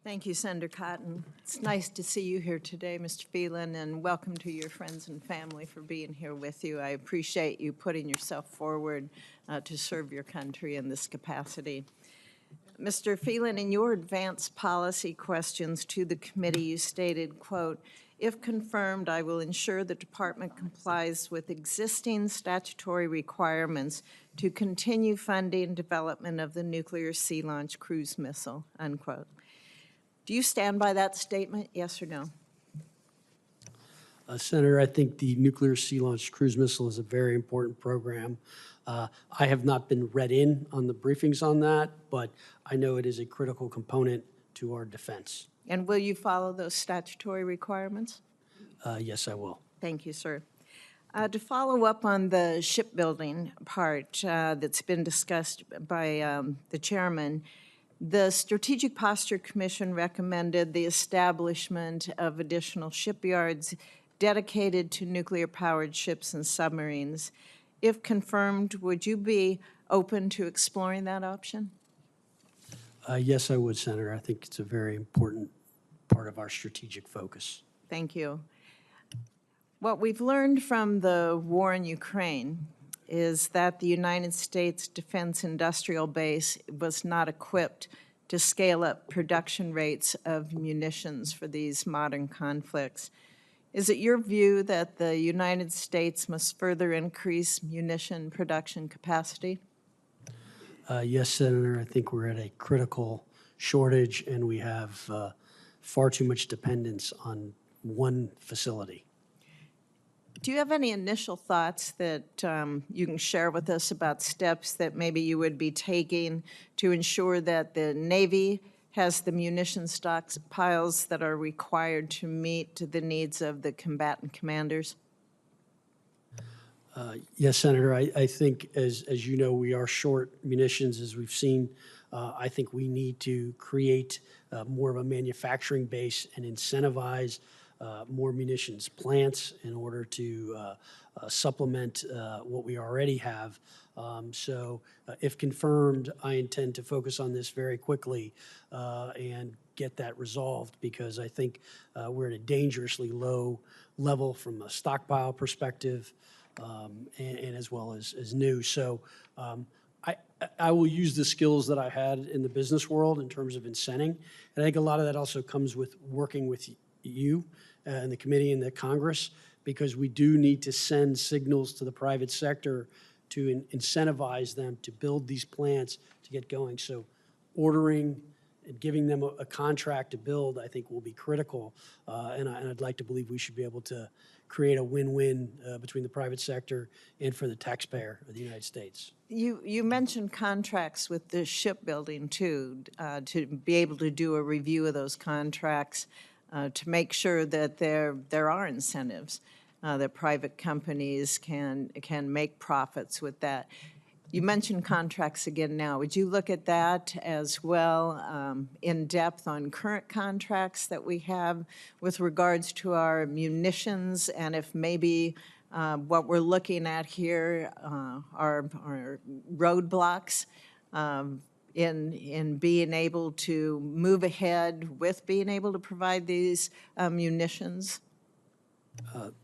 Thank you, Senator Cotton. It's nice to see you here today, Mr. Phelan, and welcome to your friends and family for being here with you. I appreciate you putting yourself forward to serve your country in this capacity. Mr. Phelan, in your advanced policy questions to the committee, you stated, quote, "If confirmed, I will ensure the department complies with existing statutory requirements to continue funding development of the nuclear sea-launched cruise missile," unquote. Do you stand by that statement, yes or no? Senator, I think the nuclear sea-launched cruise missile is a very important program. I have not been read in on the briefings on that, but I know it is a critical component to our defense. And will you follow those statutory requirements? Yes, I will. Thank you, sir. To follow up on the shipbuilding part that's been discussed by the chairman, the Strategic Posture Commission recommended the establishment of additional shipyards dedicated to nuclear-powered ships and submarines. If confirmed, would you be open to exploring that option? Yes, I would, Senator. I think it's a very important part of our strategic focus. Thank you. What we've learned from the war in Ukraine is that the United States Defense Industrial Base was not equipped to scale up production rates of munitions for these modern conflicts. Is it your view that the United States must further increase munition production capacity? Yes, Senator. I think we're at a critical shortage, and we have far too much dependence on one facility. Do you have any initial thoughts that you can share with us about steps that maybe you would be taking to ensure that the Navy has the munition stockpiles that are required to meet the needs of the combatant commanders? Yes, Senator. I think, as you know, we are short munitions, as we've seen. I think we need to create more of a manufacturing base and incentivize more munitions plants in order to supplement what we already have. If confirmed, I intend to focus on this very quickly and get that resolved, because I think we're at a dangerously low level from a stockpile perspective and as well as new. So I will use the skills that I had in the business world in terms of incenting. And I think a lot of that also comes with working with you and the committee and the Congress, because we do need to send signals to the private sector to incentivize them to build these plants to get going. So ordering and giving them a contract to build, I think, will be critical. And I'd like to believe we should be able to create a win-win between the private sector and for the taxpayer of the United States. You mentioned contracts with the shipbuilding, too, to be able to do a review of those contracts to make sure that there are incentives, that private companies can make profits with that. You mentioned contracts again now. Would you look at that as well in depth on current contracts that we have with regards to our munitions, and if maybe what we're looking at here are roadblocks in being able to move ahead with being able to provide these munitions?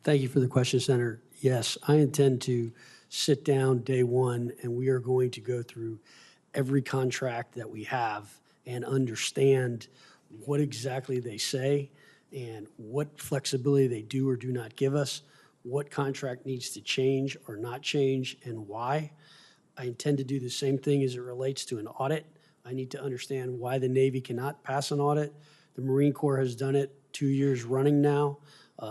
Thank you for the question, Senator. Yes, I intend to sit down day one, and we are going to go through every contract that we have and understand what exactly they say and what flexibility they do or do not give us, what contract needs to change or not change, and why. I intend to do the same thing as it relates to an audit. I need to understand why the Navy cannot pass an audit. The Marine Corps has done it 2 years running now.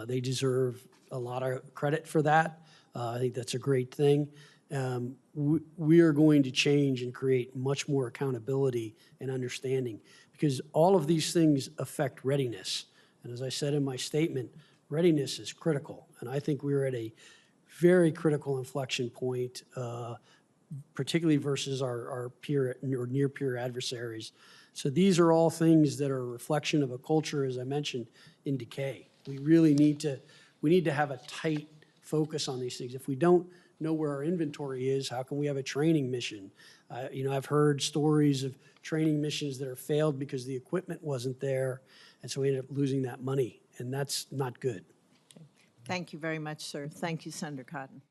They deserve a lot of credit for that. I think that's a great thing. We are going to change and create much more accountability and understanding, because all of these things affect readiness. And as I said in my statement, readiness is critical. And I think we're at a very critical inflection point, particularly versus our peer or near peer adversaries. So these are all things that are a reflection of a culture, as I mentioned, in decay. We really need to have a tight focus on these things. If we don't know where our inventory is, how can we have a training mission? I've heard stories of training missions that are failed because the equipment wasn't there, and so we ended up losing that money, and that's not good. Thank you very much, sir. Thank you, Senator Cotton.